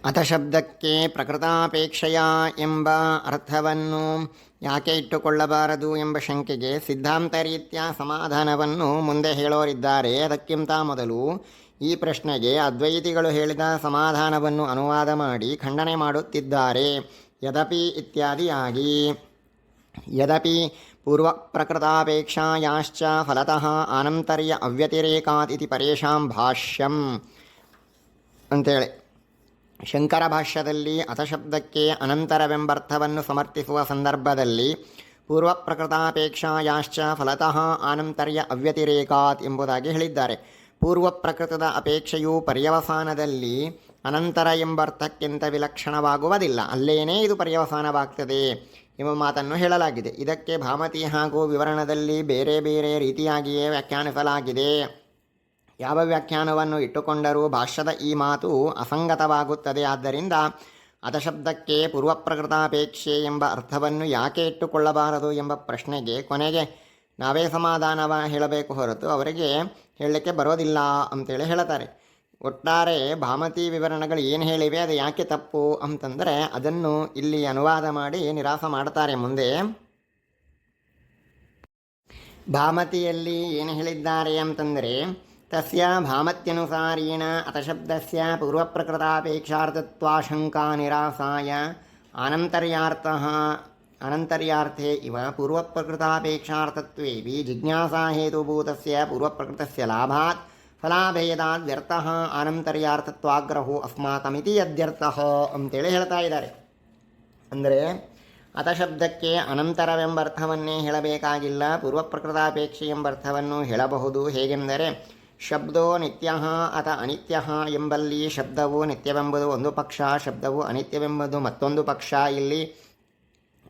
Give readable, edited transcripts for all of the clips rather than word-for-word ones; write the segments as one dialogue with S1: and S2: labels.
S1: ಅಥ ಶಬ್ದಕ್ಕೆ ಪ್ರಕೃತಾಪೇಕ್ಷೆಯ ಎಂಬ ಅರ್ಥವನ್ನು ಯಾಕೆ ಇಟ್ಟುಕೊಳ್ಳಬಾರದು ಎಂಬ ಶಂಕೆಗೆ ಸಿದ್ಧಾಂತ ರೀತ್ಯ ಸಮಾಧಾನವನ್ನು ಮುಂದೆ ಹೇಳೋರಿದ್ದಾರೆ. ಅದಕ್ಕಿಂತ ಮೊದಲು ಈ ಪ್ರಶ್ನೆಗೆ ಅದ್ವೈತಿಗಳು ಹೇಳಿದ ಸಮಾಧಾನವನ್ನು ಅನುವಾದ ಮಾಡಿ ಖಂಡನೆ ಮಾಡುತ್ತಿದ್ದಾರೆ. ಯದಪಿ ಇತ್ಯಾದಿಯಾಗಿ. ಯದಪಿ ಪೂರ್ವಪ್ರಕೃತಾಪೇಕ್ಷಾಯಾಶ್ಚ ಫಲತಃ ಆನಂತರ್ಯ ಅವ್ಯತಿರೇಕಾತ್ ಇತಿ ಪರೇಷಾಂ ಭಾಷ್ಯಂ ಅಂತೇಳಿ ಶಂಕರ ಭಾಷ್ಯದಲ್ಲಿ ಅಥಶಬ್ದಕ್ಕೆ ಅನಂತರವೆಂಬರ್ಥವನ್ನು ಸಮರ್ಥಿಸುವ ಸಂದರ್ಭದಲ್ಲಿ ಪೂರ್ವಪ್ರಕೃತಾಪೇಕ್ಷಾಯಾಶ್ಚ ಫಲತಃ ಆನಂತರ್ಯ ಅವ್ಯತಿರೇಕಾತ್ ಎಂಬುದಾಗಿ ಹೇಳಿದ್ದಾರೆ. ಪೂರ್ವಪ್ರಕೃತದ ಅಪೇಕ್ಷೆಯು ಪರ್ಯವಸಾನದಲ್ಲಿ ಅನಂತರ ಎಂಬರ್ಥಕ್ಕಿಂತ ವಿಲಕ್ಷಣವಾಗುವುದಿಲ್ಲ, ಅಲ್ಲೇನೇ ಇದು ಪರ್ಯವಸಾನವಾಗ್ತದೆ ಎಂಬ ಮಾತನ್ನು ಹೇಳಲಾಗಿದೆ. ಇದಕ್ಕೆ ಭಾಮತಿ ಹಾಗೂ ವಿವರಣದಲ್ಲಿ ಬೇರೆ ಬೇರೆ ರೀತಿಯಾಗಿಯೇ ವ್ಯಾಖ್ಯಾನಿಸಲಾಗಿದೆ. ಯಾವ ವ್ಯಾಖ್ಯಾನವನ್ನು ಇಟ್ಟುಕೊಂಡರೂ ಭಾಷ್ಯದ ಈ ಮಾತು ಅಸಂಗತವಾಗುತ್ತದೆ. ಆದ್ದರಿಂದ ಅಥಶಬ್ದಕ್ಕೆ ಪೂರ್ವಪ್ರಕೃತಾಪೇಕ್ಷೆ ಎಂಬ ಅರ್ಥವನ್ನು ಯಾಕೆ ಇಟ್ಟುಕೊಳ್ಳಬಾರದು ಎಂಬ ಪ್ರಶ್ನೆಗೆ ಕೊನೆಗೆ ನಾವೇ ಸಮಾಧಾನವ ಹೇಳಬೇಕು ಹೊರತು ಅವರಿಗೆ ಹೇಳಲಿಕ್ಕೆ ಬರೋದಿಲ್ಲ ಅಂತೇಳಿ ಹೇಳ್ತಾರೆ. ಒಟ್ಟಾರೆ ಭಾಮತಿ ವಿವರಣೆಗಳು ಏನು ಹೇಳಿವೆ ಅದು ಯಾಕೆ ತಪ್ಪು ಅಂತಂದರೆ ಅದನ್ನು ಇಲ್ಲಿ ಅನುವಾದ ಮಾಡಿ ನಿರಾಸ ಮಾಡ್ತಾರೆ. ಮುಂದೆ ಭಾಮತಿಯಲ್ಲಿ ಏನು ಹೇಳಿದ್ದಾರೆ ಅಂತಂದರೆ, ತಸ್ಯ ಭಾಮತ್ಯನುಸಾರೇಣ ಅಥಶಬ್ದಸ್ಯ ಪೂರ್ವಪ್ರಕೃತಾಪೇಕ್ಷಾರ್ಥತ್ವಾಶಂಕಾ ನಿರಾಸಾಯ ಅನಂತರ್ಯಾರ್ಥೇ ಇವ ಪೂರ್ವಪ್ರಕೃತಾಪೇಕ್ಷಾರ್ಥತ್ವೇಪಿ ಜಿಜ್ಞಾಸಾ ಹೇತುಭೂತಸ್ಯ ಪೂರ್ವಪ್ರಕೃತಸ್ಯ ಲಾಭಾತ್ ಫಲಾಭೇದಾದ್ ವ್ಯರ್ಥಃ ಅನಂತರ್ಯಾರ್ಥತ್ವಾಗ್ರಹೋ ಅಸ್ಮಾಕಮಿತಿ ಯದ್ಯರ್ಥಃ ಅಂತೇಳಿ ಹೇಳ್ತಾ ಇದ್ದಾರೆ. ಅಂದರೆ ಅಥಶಬ್ದಕ್ಕೆ ಅನಂತರವೆಂಬರ್ಥವನ್ನೇ ಹೇಳಬೇಕಾಗಿಲ್ಲ, ಪೂರ್ವಪ್ರಕೃತಾಪೇಕ್ಷೆ ಎಂಬರ್ಥವನ್ನು ಹೇಳಬಹುದು. ಹೇಗೆಂದರೆ ಶಬ್ದೋ ನಿತ್ಯ ಅಥ ಅನಿತ್ಯ ಎಂಬಲ್ಲಿ ಶಬ್ದವು ನಿತ್ಯವೆಂಬುದು ಒಂದು ಪಕ್ಷ, ಶಬ್ದವು ಅನಿತ್ಯವೆಂಬುದು ಮತ್ತೊಂದು ಪಕ್ಷ. ಇಲ್ಲಿ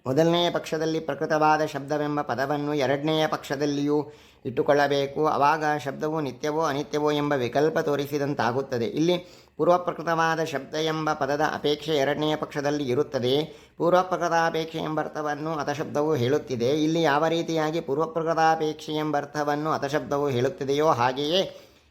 S1: ಮೊದಲನೆಯ ಪಕ್ಷದಲ್ಲಿ ಪ್ರಕೃತವಾದ ಶಬ್ದವೆಂಬ ಪದವನ್ನು ಎರಡನೆಯ ಪಕ್ಷದಲ್ಲಿಯೂ ಇಟ್ಟುಕೊಳ್ಳಬೇಕು. ಆವಾಗ ಶಬ್ದವು ನಿತ್ಯವೋ ಅನಿತ್ಯವೋ ಎಂಬ ವಿಕಲ್ಪ ತೋರಿಸಿದಂತಾಗುತ್ತದೆ. ಇಲ್ಲಿ ಪೂರ್ವಪ್ರಕೃತವಾದ ಶಬ್ದ ಎಂಬ ಪದದ ಅಪೇಕ್ಷೆ ಎರಡನೆಯ ಪಕ್ಷದಲ್ಲಿ ಇರುತ್ತದೆ. ಪೂರ್ವಪ್ರಕೃತಾಪೇಕ್ಷೆ ಎಂಬರ್ಥವನ್ನು ಅಥಶಬ್ದವು ಹೇಳುತ್ತಿದೆ. ಇಲ್ಲಿ ಯಾವ ರೀತಿಯಾಗಿ ಪೂರ್ವಪ್ರಕೃತಾಪೇಕ್ಷೆ ಎಂಬರ್ಥವನ್ನು ಅಥಶಬ್ದವು ಹೇಳುತ್ತಿದೆಯೋ ಹಾಗೆಯೇ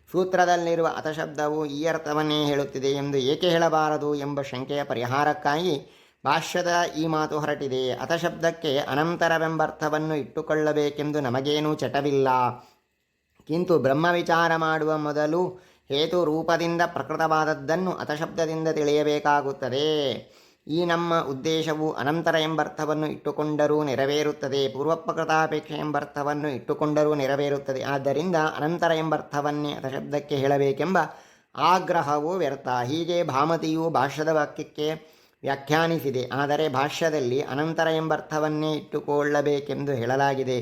S1: ಸೂತ್ರದಲ್ಲಿರುವ ಅಥಶಬ್ದವು ಈ ಅರ್ಥವನ್ನೇ ಹೇಳುತ್ತಿದೆ ಎಂದು ಏಕೆ ಹೇಳಬಾರದು ಎಂಬ ಶಂಕೆಯ ಪರಿಹಾರಕ್ಕಾಗಿ ಭಾಷ್ಯದ ಈ ಮಾತು ಹೊರಟಿದೆ. ಅಥಶಬ್ದಕ್ಕೆ ಅನಂತರವೆಂಬರ್ಥವನ್ನು ಇಟ್ಟುಕೊಳ್ಳಬೇಕೆಂದು ನಮಗೇನೂ ಚಟವಿಲ್ಲ, ಕಿಂತು ಬ್ರಹ್ಮ ವಿಚಾರ ಮಾಡುವ ಮೊದಲು ಹೇತು ರೂಪದಿಂದ ಪ್ರಕೃತವಾದದ್ದನ್ನು ಅಥಶಬ್ದದಿಂದ ತಿಳಿಯಬೇಕಾಗುತ್ತದೆ. ಈ ನಮ್ಮ ಉದ್ದೇಶವು ಅನಂತರ ಎಂಬರ್ಥವನ್ನು ಇಟ್ಟುಕೊಂಡರೂ ನೆರವೇರುತ್ತದೆ, ಪೂರ್ವಪ್ರಕೃತಾಪೇಕ್ಷೆ ಎಂಬರ್ಥವನ್ನು ಇಟ್ಟುಕೊಂಡರೂ ನೆರವೇರುತ್ತದೆ. ಆದ್ದರಿಂದ ಅನಂತರ ಎಂಬರ್ಥವನ್ನೇ ಅಥಶಬ್ದಕ್ಕೆ ಹೇಳಬೇಕೆಂಬ ಆಗ್ರಹವು ವ್ಯರ್ಥ. ಹೀಗೆ ಭಾಮತಿಯು ಭಾಷ್ಯದ ವಾಕ್ಯಕ್ಕೆ ವ್ಯಾಖ್ಯಾನಿಸಿದೆ. ಆದರೆ ಭಾಷ್ಯದಲ್ಲಿ ಅನಂತರ ಎಂಬರ್ಥವನ್ನೇ ಇಟ್ಟುಕೊಳ್ಳಬೇಕೆಂದು ಹೇಳಲಾಗಿದೆ.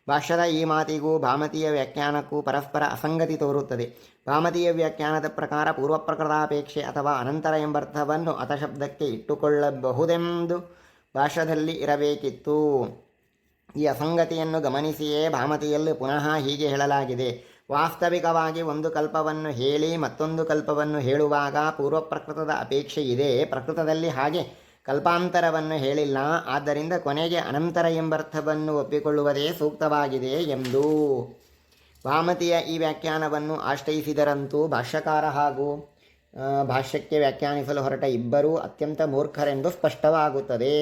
S1: ಭಾಷ್ಯದ ಈ ಮಾತಿಗೂ ಭಾಮತಿಯ ವ್ಯಾಖ್ಯಾನಕ್ಕೂ ಪರಸ್ಪರ ಅಸಂಗತಿ ತೋರುತ್ತದೆ. ಭಾಮತಿಯ ವ್ಯಾಖ್ಯಾನದ ಪ್ರಕಾರ ಪೂರ್ವಪ್ರಕೃತಾಪೇಕ್ಷೆ ಅಥವಾ ಅನಂತರ ಎಂಬರ್ಥವನ್ನು ಅಥಶಬ್ದಕ್ಕೆ ಇಟ್ಟುಕೊಳ್ಳಬಹುದೆಂದು ಭಾಷ್ಯದಲ್ಲಿ ಇರಬೇಕಿತ್ತು. ಈ ಅಸಂಗತಿಯನ್ನು ಗಮನಿಸಿಯೇ ಭಾಮತಿಯಲ್ಲಿ ಪುನಃ ಹೀಗೆ ಹೇಳಲಾಗಿದೆ. ವಾಸ್ತವಿಕವಾಗಿ ಒಂದು ಕಲ್ಪವನ್ನು ಹೇಳಿ ಮತ್ತೊಂದು ಕಲ್ಪವನ್ನು ಹೇಳುವಾಗ ಪೂರ್ವಪ್ರಕೃತದ ಅಪೇಕ್ಷೆ ಇದೆ, ಪ್ರಕೃತದಲ್ಲಿ ಹಾಗೆ ಕಲ್ಪಾಂತರವನ್ನು ಹೇಳಿಲ್ಲ. ಆದ್ದರಿಂದ ಕೊನೆಗೆ ಅನಂತರ ಎಂಬರ್ಥವನ್ನು ಒಪ್ಪಿಕೊಳ್ಳುವುದೇ ಸೂಕ್ತವಾಗಿದೆ ಎಂದು ಭಾಮತಿಯ ಈ ವ್ಯಾಖ್ಯಾನವನ್ನು ಆಶ್ರಯಿಸಿದರಂತೂ ಭಾಷ್ಯಕಾರ ಹಾಗೂ ಭಾಷ್ಯಕ್ಕೆ ವ್ಯಾಖ್ಯಾನಿಸಲು ಹೊರಟ ಇಬ್ಬರೂ ಅತ್ಯಂತ ಮೂರ್ಖರೆಂದು ಸ್ಪಷ್ಟವಾಗುತ್ತದೆ.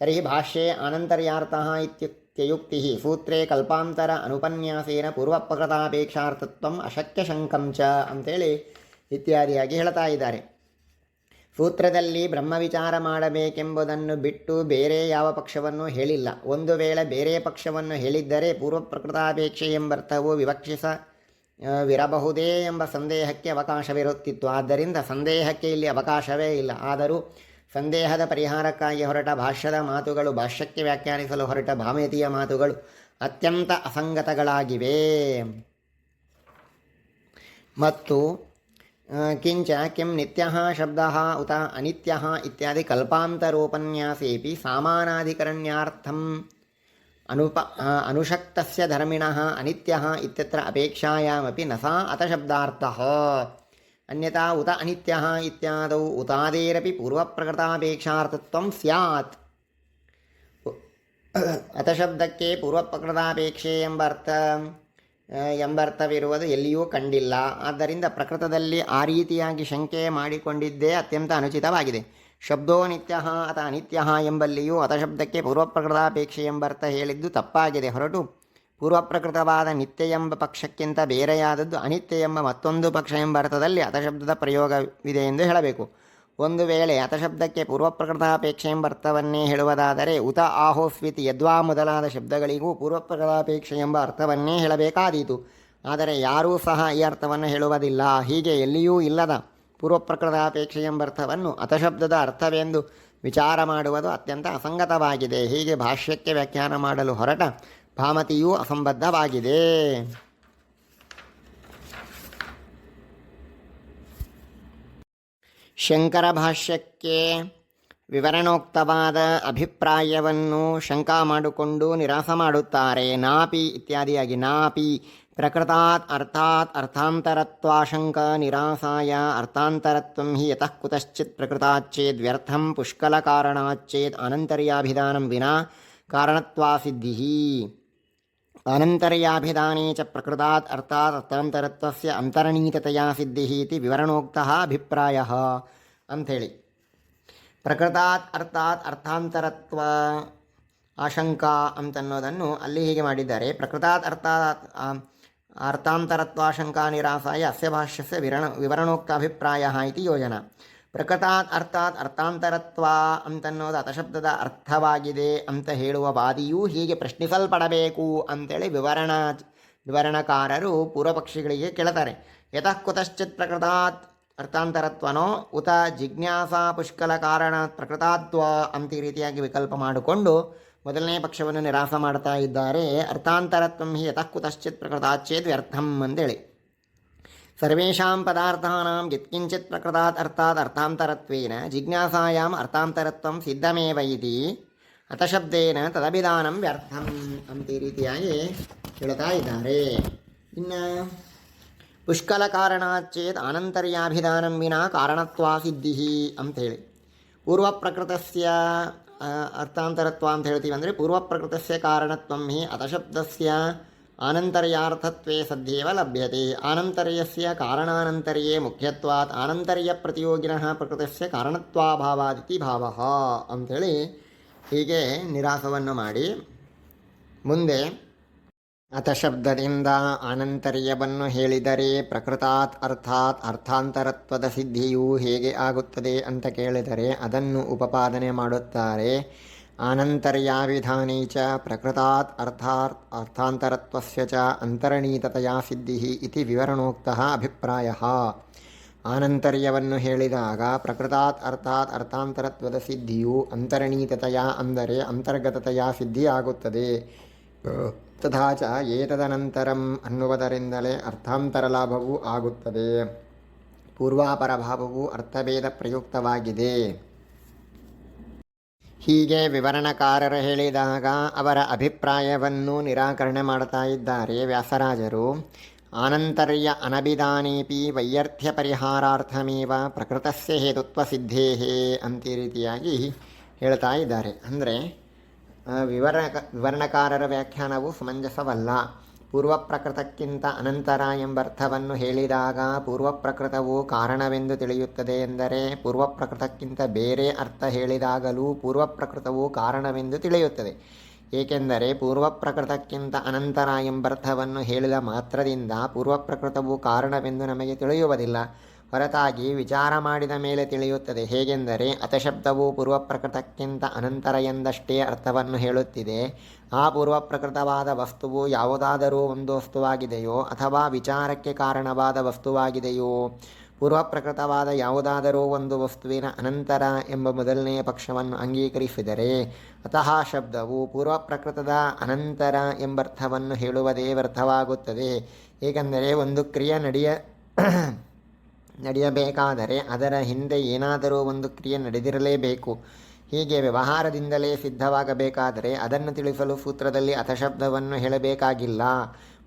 S1: ತರ್ಹಿ ಭಾಷ್ಯೆ ಅನಂತರ್ಯಾರ್ಥಃ ಇತ್ಯುಕ್ತಿ ಸೂತ್ರೇ ಕಲ್ಪಾಂತರ ಅನುಪನ್ಯಾಸೇನ ಪೂರ್ವಪ್ರಕೃತಾಪೇಕ್ಷಾರ್ಥತ್ವಂ ಅಶಕ್ಯ ಶಂಕಂಚ ಅಂತೇಳಿ ಇತ್ಯಾದಿಯಾಗಿ ಹೇಳ್ತಾ ಇದ್ದಾರೆ. ಸೂತ್ರದಲ್ಲಿ ಬ್ರಹ್ಮವಿಚಾರ ಮಾಡಬೇಕೆಂಬುದನ್ನು ಬಿಟ್ಟು ಬೇರೆ ಯಾವ ಪಕ್ಷವನ್ನು ಹೇಳಿಲ್ಲ. ಒಂದು ವೇಳೆ ಬೇರೆ ಪಕ್ಷವನ್ನು ಹೇಳಿದ್ದರೆ ಪೂರ್ವಪ್ರಕೃತಾಪೇಕ್ಷೆ ಎಂಬರ್ಥವು ವಿರಬಹುದೇ ಎಂಬ ಸಂದೇಹಕ್ಕೆ ಅವಕಾಶವಿರುತ್ತಿತ್ತು. ಆದ್ದರಿಂದ ಸಂದೇಹಕ್ಕೆ ಇಲ್ಲಿ ಅವಕಾಶವೇ ಇಲ್ಲ. ಆದರೂ ಸಂದೇಹದ ಪರಿಹಾರಕ್ಕಾಗಿ ಹೊರಟ ಭಾಷ್ಯದ ಮಾತುಗಳು, ಭಾಷ್ಯಕ್ಕೆ ವ್ಯಾಖ್ಯಾನಿಸಲು ಹೊರಟ ಭಾಮತಿಯ ಮಾತುಗಳು ಅತ್ಯಂತ ಅಸಂಗತಗಳಾಗಿವೆ. ಮತ್ತು ಕಿಂಚ ಕಿಂ ನಿತ್ಯಃ ಶಬ್ದಃ ಉತ ಅನಿತ್ಯಃ ಇತ್ಯಾದಿ ಕಲ್ಪಾಂತರೋಪನ್ಯಾಸೇಪಿ ಸಾಮಾನಾಧಿಕರಣ್ಯಾರ್ಥಂ ಅನುಶಕ್ತಸ್ಯ ಧರ್ಮಿಣಃ ಅನಿತ್ಯಃ ಇತ್ಯತ್ರ ಅಪೇಕ್ಷಾಯಾಮಪಿ ನ ಸಾ ಅಥಶಬ್ದಾರ್ಥಃ ಅನ್ಯತಾ ಉತ ಅನಿತ್ಯಃ ಇತ್ಯಾದೌ ಉತಾದೇರಪಿ ಪೂರ್ವಪ್ರಕೃತಾಪೇಕ್ಷಾರ್ಥತ್ವಂ ಸ್ಯಾತ್. ಅಥಶಬ್ದಕ್ಕೆ ಪೂರ್ವಪ್ರಕೃತಾಪೇಕ್ಷೆ ಎಂಬ ಅರ್ಥ ಎಂಬರ್ಥವಿರುವುದು ಎಲ್ಲಿಯೂ ಕಂಡಿಲ್ಲ. ಆದ್ದರಿಂದ ಪ್ರಕೃತದಲ್ಲಿ ಆ ರೀತಿಯಾಗಿ ಶಂಕೆ ಮಾಡಿಕೊಂಡಿದ್ದೇ ಅತ್ಯಂತ ಅನುಚಿತವಾಗಿದೆ. ಶಬ್ದೋ ನಿತ್ಯ ಅಥ ಅನಿತ್ಯ ಎಂಬಲ್ಲಿಯೂ ಅಥಶಬ್ದಕ್ಕೆ ಪೂರ್ವಪ್ರಕೃತಾಪೇಕ್ಷೆ ಎಂಬರ್ಥ ಹೇಳಿದ್ದು ತಪ್ಪಾಗಿದೆ. ಹೊರಟು ಪೂರ್ವಪ್ರಕೃತವಾದ ನಿತ್ಯ ಎಂಬ ಪಕ್ಷಕ್ಕಿಂತ ಬೇರೆಯಾದದ್ದು ಅನಿತ್ಯ ಎಂಬ ಮತ್ತೊಂದು ಪಕ್ಷ ಎಂಬ ಅರ್ಥದಲ್ಲಿ ಅಥಶಬ್ದದ ಪ್ರಯೋಗವಿದೆ ಎಂದು ಹೇಳಬೇಕು. ಒಂದು ವೇಳೆ ಅಥಶಬ್ದಕ್ಕೆ ಪೂರ್ವಪ್ರಕೃತಾಪೇಕ್ಷೆ ಎಂಬ ಅರ್ಥವನ್ನೇ ಹೇಳುವುದಾದರೆ ಉತ ಆಹೋಸ್ವಿತ್ ಯದ್ವಾ ಮೊದಲಾದ ಶಬ್ದಗಳಿಗೂ ಪೂರ್ವಪ್ರಕೃತಾಪೇಕ್ಷೆ ಎಂಬ ಅರ್ಥವನ್ನೇ ಹೇಳಬೇಕಾದೀತು. ಆದರೆ ಯಾರೂ ಸಹ ಈ ಅರ್ಥವನ್ನು ಹೇಳುವುದಿಲ್ಲ. ಹೀಗೆ ಎಲ್ಲಿಯೂ ಇಲ್ಲದ ಪೂರ್ವಪ್ರಕೃತಾಪೇಕ್ಷೆ ಎಂಬ ಅರ್ಥವನ್ನು ಅಥಶಬ್ದದ ಅರ್ಥವೆಂದು ವಿಚಾರ ಮಾಡುವುದು ಅತ್ಯಂತ ಅಸಂಗತವಾಗಿದೆ. ಹೀಗೆ ಭಾಷ್ಯಕ್ಕೆ ವ್ಯಾಖ್ಯಾನ ಮಾಡಲು ಹೊರಟ ಭಾಮತಿಯೂ ಅಸಂಬದ್ಧವಾಗಿದೆ. ಶಂಕರ ಭಾಷ್ಯಕ್ಕೆ ವಿವರಣೋಕ್ತವಾದ ಅಭಿಪ್ರಾಯವನ್ನು ಶಂಕಾ ಮಾಡಿಕೊಂಡು ನಿರಾಸ ಮಾಡುತ್ತಾರೆ. ನಾಪಿ ಇತ್ಯಾದಿಯಾಗಿ ನಾಪಿ ಪ್ರಕೃತಾತ್ ಅರ್ಥಾತ್ ಅರ್ಥಾಂತರತ್ವಾಶಂಕ ನಿರಾಸಾಯ ಅರ್ಥಾಂತರತ್ವಂ ಹಿ ಯತಃ ಕುತಶ್ಚಿತ್ ಪ್ರಕೃತಾಚ್ಚೇದ್ ವ್ಯರ್ಥಂ ಪುಷ್ಕಲಕಾರಣಾಚ್ಚೇದ್ ಅನಂತರ್ಯಾಭಿಧಾನಂ ವಿನಾ ಕಾರಣತ್ವಾಸಿದ್ಧಿ. ಅನಂತರ್ಯಾಭಿಧಾನೇ ಚ ಪ್ರಕೃತಾತ್ ಅರ್ಥಾತ್ ಅರ್ಥಾಂತರತ್ವಸ್ಯ ಅಂತರ್ಣೀತತೆಯ ಸಿದ್ಧಿ ಇತಿ ವಿವರಣೋಕ್ತಃ ಅಭಿಪ್ರಾಯಃ ಅಂಥೇಳಿ. ಪ್ರಕೃತಾತ್ ಅರ್ಥಾತ್ ಅರ್ಥಾಂತರತ್ವ ಆಶಂಕಾ ಅಂತನ್ನೋದನ್ನು ಅಲ್ಲಿ ಹೀಗೆ ಮಾಡಿದ್ದಾರೆ. ಪ್ರಕೃತಾತ್ ಅರ್ಥಾತ್ ಅರ್ಥಾಂತರತ್ವಾಶಂಕಾ ನಿರಾಸಾಯ ಅಸ್ಯ ಭಾಷ್ಯಸ್ಯ ವಿವರಣೋಕ್ತ ಅಭಿಪ್ರಾಯ ಇತಿ ಯೋಜನಾ. ಪ್ರಕೃತಾತ್ ಅರ್ಥಾತ್ ಅರ್ಥಾಂತರತ್ವ ಅಂತನ್ನೋದು ಅಥಶಬ್ದದ ಅರ್ಥವಾಗಿದೆ ಅಂತ ಹೇಳುವ ವಾದಿಯೂ ಹೀಗೆ ಪ್ರಶ್ನಿಸಲ್ಪಡಬೇಕು ಅಂತೇಳಿ ವಿವರಣಕಾರರು ಪೂರ್ವಪಕ್ಷಿಗಳಿಗೆ ಕೇಳ್ತಾರೆ. ಯತಃ ಕುತಶ್ಚಿತ್ ಪ್ರಕೃತಾತ್ ಅರ್ಥಾಂತರತ್ವನೋ ಉತ ಜಿಜ್ಞಾಸಾ ಪುಷ್ಕಲ ಕಾರಣಾತ್ ಪ್ರಕೃತಾತ್ವ ಅಂತ ಈ ರೀತಿಯಾಗಿ ವಿಕಲ್ಪ ಮಾಡಿಕೊಂಡು ಮೊದಲನೇ ಪಕ್ಷವನ್ನು ನಿರಾಸ ಮಾಡ್ತಾ ಇದ್ದಾರೆ. ಅರ್ಥಾಂತರತ್ವಂ ಹಿ ಯತಃ ಕುತಶ್ಚಿತ್ ಪ್ರಕೃತಾಚ್ಚೇದ್ ವ್ಯರ್ಥಂ ಅಂತೇಳಿ. ಸರ್ವೇಷಾಂ ಪದಾರ್ಥಾನಾಂ ಯತ್ಕಿಂಚಿತ್ ಪ್ರಕೃತಾತ್ ಅರ್ಥಾತ್ ಅರ್ಥಾಂತರತ್ವೇನ ಜಿಜ್ಞಾಸಾಯಾಂ ಅರ್ಥಾಂತರತ್ವಂ ಸಿದ್ಧಮೇವ ಇತಿ ಅಥಶಬ್ದೇನ ತದಭಿಧಾನಂ ವ್ಯರ್ಥಂ ಅಂತ ಈ ರೀತಿಯಾಗಿ ಹೇಳ್ತಾ ಇದ್ದಾರೆ. ಇನ್ನು ಪುಷ್ಕಲ ಕಾರಣಾಚ್ಚೇತ್ ಅನಂತರ್ಯಾಭಿಧಾನಂ ವಿನಾ ಕಾರಣತ್ವಾ ಸಿದ್ಧಿ ಅಂಥೇಳಿ. ಪೂರ್ವಪ್ರಕೃತಸ್ಯ ಅರ್ಥಾಂತರತ್ವ ಅಂತ ಹೇಳ್ತೀವಿ ಅಂದರೆ ಪೂರ್ವಪ್ರಕೃತಸ್ಯ ಕಾರಣತ್ವಂ ಹಿ ಅಥಶಬ್ದಸ್ಯ ಆನಂತರ್ಯಾರ್ಥತ್ವೇ ಸದ್ಯೇವ ಲಭ್ಯತೆ. ಆನಂತರ್ಯಸ್ಯ ಕಾರಣಾನಂತರ್ಯೇ ಮುಖ್ಯತ್ವಾತ್ ಆನಂತರ್ಯ ಪ್ರತಿಯೋಗಿನಃ ಪ್ರಕೃತಸ್ಯ ಕಾರಣತ್ವಾಭಾವಾದಿತಿ ಭಾವಃ ಅಂಥೇಳಿ ಹೀಗೆ ನಿರಾಸವನ್ನು ಮಾಡಿ ಮುಂದೆ ಅಥಶಬ್ದದಿಂದ ಆನಂತರ್ಯವನ್ನು ಹೇಳಿದರೆ ಪ್ರಕೃತಾತ್ ಅರ್ಥಾತ್ ಅರ್ಥಾಂತರತ್ವದ ಸಿದ್ಧಿಯು ಹೇಗೆ ಆಗುತ್ತದೆ ಅಂತ ಕೇಳಿದರೆ ಅದನ್ನು ಉಪಪಾದನೆ ಮಾಡುತ್ತಾರೆ. ಆನಂತರ್ಯಾವಿಧಾನೇ ಚ ಪ್ರಕೃತಾತ್ ಅರ್ಥಾತ್ ಅರ್ಥಾಂತರತ್ವಸ್ಯ ಚ ಅಂತರ್ಣೀತತೆಯ ಸಿದ್ಧಿ ಇತಿ ವಿವರಣೋಕ್ತಃ ಅಭಿಪ್ರಾಯಃ. ಆನಂತರ್ಯವನ್ನು ಹೇಳಿದಾಗ ಪ್ರಕೃತಾತ್ ಅರ್ಥಾತ್ ಅರ್ಥಾಂತರತ್ವದ ಸಿದ್ಧಿಯು ಅಂತರ್ಣೀತತೆಯ ಅಂದರೆ ಅಂತರ್ಗತತೆಯ ಸಿದ್ಧಿ ಆಗುತ್ತದೆ. ತಥಾ ಚ ಏತದನಂತರಂ ಅನ್ನುವುದರಿಂದಲೇ ಅರ್ಥಾಂತರ ಲಾಭವೂ ಆಗುತ್ತದೆ. ಪೂರ್ವಾಪರ ಭಾವವು ಅರ್ಥಭೇದ ಪ್ರಯುಕ್ತವಾಗಿದೆ. ಹೀಗೆ ವಿವರಣಕಾರರು ಹೇಳಿದಾಗ ಅವರ ಅಭಿಪ್ರಾಯವನ್ನು ನಿರಾಕರಣೆ ಮಾಡ್ತಾ ಇದ್ದಾರೆ ವ್ಯಾಸರಾಜರು. ಆನಂತರ್ಯ ಅನಭಿಧಾನೇಪಿ ವೈಯರ್ಥ್ಯ ಪರಿಹಾರಾರ್ಥಮೇವ ಪ್ರಕೃತಸ್ಯ ಹೇತುತ್ವ ಸಿದ್ಧೇಹೇ ಅಂತ ಈ ರೀತಿಯಾಗಿ ಹೇಳ್ತಾ ಇದ್ದಾರೆ. ಅಂದರೆ ವಿವರಣಕಾರರ ವ್ಯಾಖ್ಯಾನವು ಸಮಂಜಸವಲ್ಲ. ಪೂರ್ವಪ್ರಕೃತಕ್ಕಿಂತ ಅನಂತರ ಎಂಬರ್ಥವನ್ನು ಹೇಳಿದಾಗ ಪೂರ್ವಪ್ರಕೃತವು ಕಾರಣವೆಂದು ತಿಳಿಯುತ್ತದೆ ಎಂದರೆ ಪೂರ್ವಪ್ರಕೃತಕ್ಕಿಂತ ಬೇರೆ ಅರ್ಥ ಹೇಳಿದಾಗಲೂ ಪೂರ್ವಪ್ರಕೃತವು ಕಾರಣವೆಂದು ತಿಳಿಯುತ್ತದೆ. ಏಕೆಂದರೆ ಪೂರ್ವಪ್ರಕೃತಕ್ಕಿಂತ ಅನಂತರ ಎಂಬರ್ಥವನ್ನು ಹೇಳಿದ ಮಾತ್ರದಿಂದ ಪೂರ್ವಪ್ರಕೃತವು ಕಾರಣವೆಂದು ನಮಗೆ ತಿಳಿಯುವುದಿಲ್ಲ. ಹೊರತಾಗಿ ವಿಚಾರ ಮಾಡಿದ ಮೇಲೆ ತಿಳಿಯುತ್ತದೆ. ಹೇಗೆಂದರೆ ಅಥಶಬ್ದವು ಪೂರ್ವಪ್ರಕೃತಕ್ಕಿಂತ ಅನಂತರ ಎಂದಷ್ಟೇ ಅರ್ಥವನ್ನು ಹೇಳುತ್ತಿದೆ. ಆ ಪೂರ್ವಪ್ರಕೃತವಾದ ವಸ್ತುವು ಯಾವುದಾದರೂ ಒಂದು ವಸ್ತುವಾಗಿದೆಯೋ ಅಥವಾ ವಿಚಾರಕ್ಕೆ ಕಾರಣವಾದ ವಸ್ತುವಾಗಿದೆಯೋ. ಪೂರ್ವಪ್ರಕೃತವಾದ ಯಾವುದಾದರೂ ಒಂದು ವಸ್ತುವಿನ ಅನಂತರ ಎಂಬ ಮೊದಲನೆಯ ಪಕ್ಷವನ್ನು ಅಂಗೀಕರಿಸಿದರೆ ಅತಃ ಶಬ್ದವು ಪೂರ್ವಪ್ರಕೃತದ ಅನಂತರ ಎಂಬರ್ಥವನ್ನು ಹೇಳುವುದೇ ವ್ಯರ್ಥವಾಗುತ್ತದೆ. ಏಕೆಂದರೆ ಒಂದು ಕ್ರಿಯೆ ನಡೆಯಬೇಕಾದರೆ ಅದರ ಹಿಂದೆ ಏನಾದರೂ ಒಂದು ಕ್ರಿಯೆ ನಡೆದಿರಲೇಬೇಕು. ಹೀಗೆ ವ್ಯವಹಾರದಿಂದಲೇ ಸಿದ್ಧವಾಗಬೇಕಾದರೆ ಅದನ್ನು ತಿಳಿಸಲು ಸೂತ್ರದಲ್ಲಿ ಅಥಶಬ್ದವನ್ನು ಹೇಳಬೇಕಾಗಿಲ್ಲ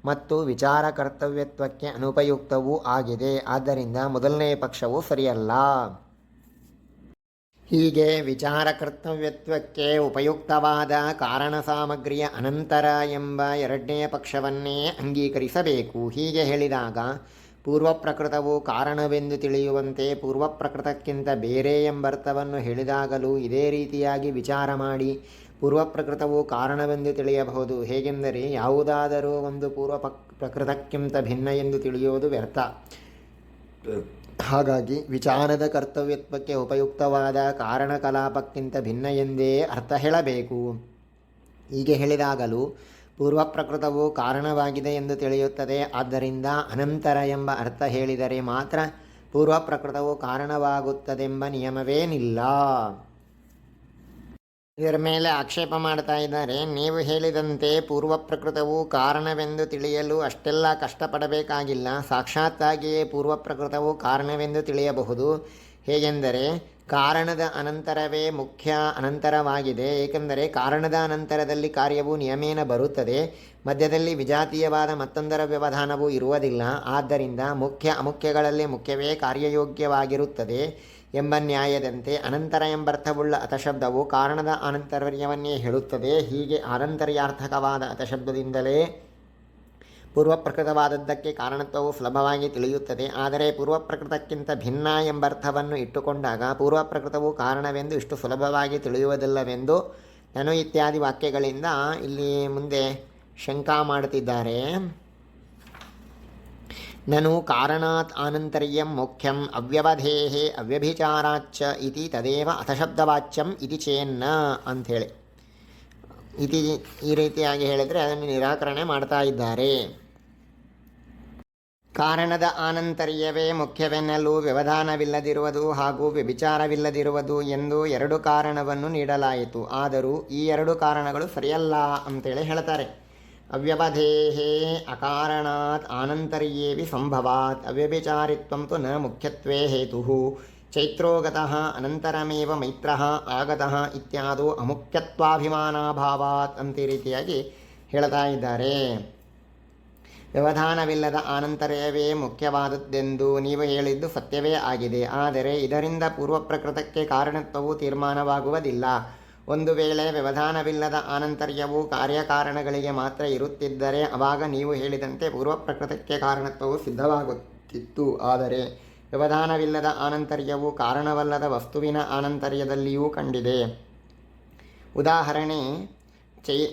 S1: ಮತ್ತು ವಿಚಾರ ಕರ್ತವ್ಯತ್ವಕ್ಕೆ ಅನುಪಯುಕ್ತವೂ ಆಗಿದೆ. ಆದ್ದರಿಂದ ಮೊದಲನೇ ಪಕ್ಷವು ಸರಿಯಲ್ಲ. ಹೀಗೆ ವಿಚಾರ ಕರ್ತವ್ಯತ್ವಕ್ಕೆ ಉಪಯುಕ್ತವಾದ ಕಾರಣ ಸಾಮಗ್ರಿಯ ಅನಂತರ ಎಂಬ ಎರಡನೆಯ ಪಕ್ಷವನ್ನೇ ಅಂಗೀಕರಿಸಬೇಕು. ಹೀಗೆ ಹೇಳಿದಾಗ ಪೂರ್ವಪ್ರಕೃತವು ಕಾರಣವೆಂದು ತಿಳಿಯುವಂತೆ ಪೂರ್ವಪ್ರಕೃತಕ್ಕಿಂತ ಬೇರೆ ಎಂಬರ್ಥವನ್ನು ಹೇಳಿದಾಗಲೂ ಇದೇ ರೀತಿಯಾಗಿ ವಿಚಾರ ಮಾಡಿ ಪೂರ್ವಪ್ರಕೃತವು ಕಾರಣವೆಂದು ತಿಳಿಯಬಹುದು. ಹೇಗೆಂದರೆ ಯಾವುದಾದರೂ ಒಂದು ಪ್ರಕೃತಕ್ಕಿಂತ ಭಿನ್ನ ಎಂದು ತಿಳಿಯುವುದು ವ್ಯರ್ಥ. ಹಾಗಾಗಿ ವಿಚಾರದ ಕರ್ತವ್ಯತ್ವಕ್ಕೆ ಉಪಯುಕ್ತವಾದ ಕಾರಣಕಲಾಪಕ್ಕಿಂತ ಭಿನ್ನ ಎಂದೇ ಅರ್ಥ ಹೇಳಬೇಕು. ಹೀಗೆ ಹೇಳಿದಾಗಲೂ ಪೂರ್ವಪ್ರಕೃತವು ಕಾರಣವಾಗಿದೆ ಎಂದು ತಿಳಿಯುತ್ತದೆ. ಆದ್ದರಿಂದ ಅನಂತರ ಎಂಬ ಅರ್ಥ ಹೇಳಿದರೆ ಮಾತ್ರ ಪೂರ್ವಪ್ರಕೃತವು ಕಾರಣವಾಗುತ್ತದೆಂಬ ನಿಯಮವೇನಿಲ್ಲ. ಇದರ ಮೇಲೆ ಆಕ್ಷೇಪ ಮಾಡ್ತಾ ಇದ್ದಾರೆ. ನೀವು ಹೇಳಿದಂತೆ ಪೂರ್ವಪ್ರಕೃತವು ಕಾರಣವೆಂದು ತಿಳಿಯಲು ಅಷ್ಟೆಲ್ಲ ಕಷ್ಟಪಡಬೇಕಾಗಿಲ್ಲ. ಸಾಕ್ಷಾತ್ತಾಗಿಯೇ ಪೂರ್ವಪ್ರಕೃತವು ಕಾರಣವೆಂದು ತಿಳಿಯಬಹುದು. ಹೇಗೆಂದರೆ ಕಾರಣದ ಅನಂತರವೇ ಮುಖ್ಯ ಅನಂತರವಾಗಿದೆ. ಏಕೆಂದರೆ ಕಾರಣದ ಅನಂತರದಲ್ಲಿ ಕಾರ್ಯವು ನಿಯಮೇನ ಬರುತ್ತದೆ. ಮಧ್ಯದಲ್ಲಿ ವಿಜಾತೀಯವಾದ ಮತ್ತೊಂದರ ವ್ಯವಧಾನವೂ ಇರುವುದಿಲ್ಲ. ಆದ್ದರಿಂದ ಮುಖ್ಯ ಅಮುಖ್ಯಗಳಲ್ಲಿ ಮುಖ್ಯವೇ ಕಾರ್ಯಯೋಗ್ಯವಾಗಿರುತ್ತದೆ ಎಂಬ ನ್ಯಾಯದಂತೆ ಅನಂತರ ಎಂಬರ್ಥವುಳ್ಳ ಅತಶಬ್ದವು ಕಾರಣದ ಆನಂತರ್ಯವನ್ನೇ ಹೇಳುತ್ತದೆ. ಹೀಗೆ ಆನಂತರ್ಯಾರ್ಥಕವಾದ ಅತಶಬ್ದದಿಂದಲೇ ಪೂರ್ವಪ್ರಕೃತವಾದದ್ದಕ್ಕೆ ಕಾರಣತ್ವವು ಸುಲಭವಾಗಿ ತಿಳಿಯುತ್ತದೆ. ಆದರೆ ಪೂರ್ವಪ್ರಕೃತಕ್ಕಿಂತ ಭಿನ್ನ ಎಂಬರ್ಥವನ್ನು ಇಟ್ಟುಕೊಂಡಾಗ ಪೂರ್ವಪ್ರಕೃತವು ಕಾರಣವೆಂದು ಇಷ್ಟು ಸುಲಭವಾಗಿ ತಿಳಿಯುವುದಿಲ್ಲವೆಂದು ನನು ಇತ್ಯಾದಿ ವಾಕ್ಯಗಳಿಂದ ಇಲ್ಲಿ ಮುಂದೆ ಶಂಕಾ ಮಾಡುತ್ತಿದ್ದಾರೆ. ನನು ಕಾರಣಾತ್ ಆನಂತರ್ಯಂ ಮುಖ್ಯಂ ಅವ್ಯವಧೇಃ ಅವ್ಯಭಿಚಾರಾಚ್ಚ ಇತಿ ತದೇವ ಅತಶಬ್ದವಾಚ್ಯಂ ಇತಿ ಚೇನ್ನ ಅಂಥೇಳಿ ಈ ರೀತಿಯಾಗಿ ಹೇಳಿದರೆ ಅದನ್ನು ನಿರಾಕರಣೆ ಮಾಡ್ತಾ ಇದ್ದಾರೆ. ಕಾರಣದ ಆನಂತರ್ಯವೇ ಮುಖ್ಯವೆನ್ನಲು ವ್ಯವಧಾನವಿಲ್ಲದಿರುವುದು ಹಾಗೂ ವ್ಯಭಿಚಾರವಿಲ್ಲದಿರುವುದು ಎಂದು ಎರಡು ಕಾರಣವನ್ನು ನೀಡಲಾಯಿತು. ಆದರೂ ಈ ಎರಡು ಕಾರಣಗಳು ಸರಿಯಲ್ಲ ಅಂತೇಳಿ ಹೇಳ್ತಾರೆ. ಅವ್ಯವಧೇಃ ಅಕಾರಣಾತ್ ಆನಂತರ್ಯೇವಿ ಸಂಭವಾತ್ ಅವ್ಯಭಿಚಾರಿತ್ವಂ ತು ನ ಮುಖ್ಯತ್ವೇ ಹೇತುಃ ಚೈತ್ರೋಗತಃ ಅನಂತರಮೇವ ಮೈತ್ರಃ ಆಗತಃ ಇತ್ಯಾದೋ ಅಮುಖ್ಯತ್ವಾಭಿಮಾನಾಭಾವಾತ್ ಅಂತ ಈ ರೀತಿಯಾಗಿ ಹೇಳ್ತಾ ಇದ್ದಾರೆ. ವ್ಯವಧಾನವಿಲ್ಲದ ಆನಂತರ್ಯವೇ ಮುಖ್ಯವಾದದ್ದೆಂದು ನೀವು ಹೇಳಿದ್ದು ಸತ್ಯವೇ ಆಗಿದೆ. ಆದರೆ ಇದರಿಂದ ಪೂರ್ವಪ್ರಕೃತಕ್ಕೆ ಕಾರಣತ್ವವು ತೀರ್ಮಾನವಾಗುವುದಿಲ್ಲ. ಒಂದು ವೇಳೆ ವ್ಯವಧಾನವಿಲ್ಲದ ಆನಂತರ್ಯವು ಕಾರ್ಯಕಾರಣಗಳಿಗೆ ಮಾತ್ರ ಇರುತ್ತಿದ್ದರೆ ಆವಾಗ ನೀವು ಹೇಳಿದಂತೆ ಪೂರ್ವಪ್ರಕೃತಕ್ಕೆ ಕಾರಣತ್ವವು ಸಿದ್ಧವಾಗುತ್ತಿತ್ತು. ಆದರೆ ವ್ಯವಧಾನವಿಲ್ಲದ ಆನಂತರ್ಯವು ಕಾರಣವಲ್ಲದ ವಸ್ತುವಿನ ಆನಂತರ್ಯದಲ್ಲಿಯೂ ಕಂಡಿದೆ.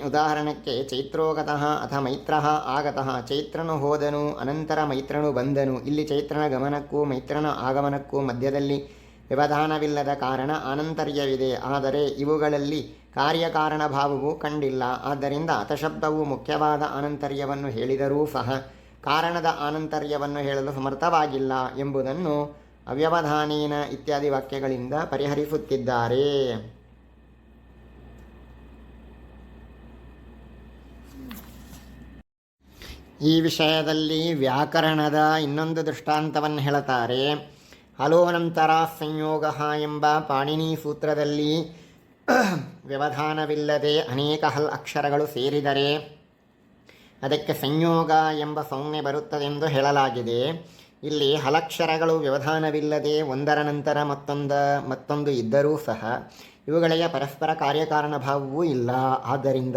S1: ಉದಾಹರಣಕ್ಕೆ ಚೈತ್ರೋಗತಃ ಅಥ ಮೈತ್ರಃ ಆಗತಃ. ಚೈತ್ರನು ಹೋದನು, ಅನಂತರ ಮೈತ್ರನು ಬಂದನು. ಇಲ್ಲಿ ಚೈತ್ರನ ಗಮನಕ್ಕೂ ಮೈತ್ರನ ಆಗಮನಕ್ಕೂ ಮಧ್ಯದಲ್ಲಿ ವ್ಯವಧಾನವಿಲ್ಲದ ಕಾರಣ ಆನಂತರ್ಯವಿದೆ. ಆದರೆ ಇವುಗಳಲ್ಲಿ ಕಾರ್ಯಕಾರಣ ಭಾವವು ಕಂಡಿಲ್ಲ. ಆದ್ದರಿಂದ ಅತಶಬ್ದವು ಮುಖ್ಯವಾದ ಆನಂತರ್ಯವನ್ನು ಹೇಳಿದರೂ ಸಹ ಕಾರಣದ ಆನಂತರ್ಯವನ್ನು ಹೇಳಲು ಸಮರ್ಥವಾಗಿಲ್ಲ ಎಂಬುದನ್ನು ಅವ್ಯವಧಾನೇನ ಇತ್ಯಾದಿ ವಾಕ್ಯಗಳಿಂದ ಪರಿಹರಿಸುತ್ತಿದ್ದಾರೆ. ಈ ವಿಷಯದಲ್ಲಿ ವ್ಯಾಕರಣದ ಇನ್ನೊಂದು ದೃಷ್ಟಾಂತವನ್ನು ಹೇಳುತ್ತಾರೆ. ಹಲೋನಂತರ ಸಂಯೋಗ ಎಂಬ ಪಾಣಿನಿ ಸೂತ್ರದಲ್ಲಿ ವ್ಯವಧಾನವಿಲ್ಲದೆ ಅನೇಕ ಹಲ್ ಅಕ್ಷರಗಳು ಸೇರಿದರೆ ಅದಕ್ಕೆ ಸಂಯೋಗ ಎಂಬ ಸಂಜ್ಞೆ ಬರುತ್ತದೆಂದು ಹೇಳಲಾಗಿದೆ. ಇಲ್ಲಿ ಹಲಕ್ಷರಗಳು ವ್ಯವಧಾನವಿಲ್ಲದೆ ಒಂದರ ನಂತರ ಮತ್ತೊಂದು ಇದ್ದರೂ ಸಹ ಇವುಗಳಿಗೆ ಪರಸ್ಪರ ಕಾರ್ಯಕಾರಣ ಭಾವವೂ ಇಲ್ಲ. ಆದ್ದರಿಂದ